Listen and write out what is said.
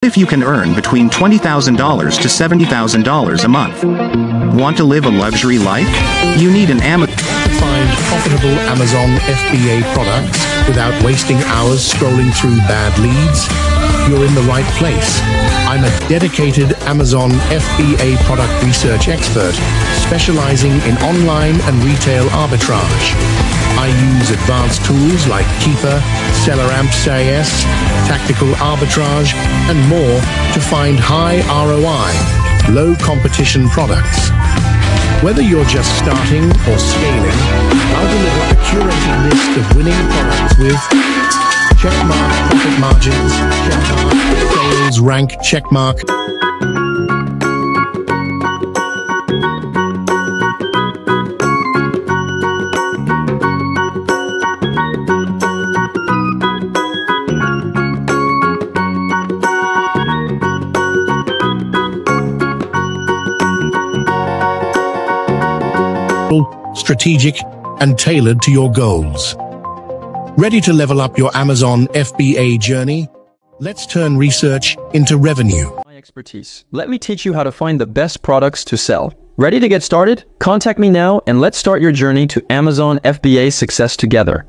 If you can earn between $20,000 to $70,000 a month. Want to live a luxury life? You need an Amazon. Find profitable Amazon FBA products without wasting hours scrolling through bad leads? You're in the right place. I'm a dedicated Amazon FBA product research expert specializing in online and retail arbitrage. I use advanced tools like Keepa, SellerAmp CIS, tactical arbitrage, and more to find high ROI, low competition products. Whether you're just starting or scaling, I'll deliver a curated list of winning products with checkmark profit margins, checkmark sales rank checkmark. Strategic and tailored to your goals. Ready to level up your Amazon FBA journey? Let's turn research into revenue. My expertise. Let me teach you how to find the best products to sell. Ready to get started? Contact me now and let's start your journey to Amazon FBA success together.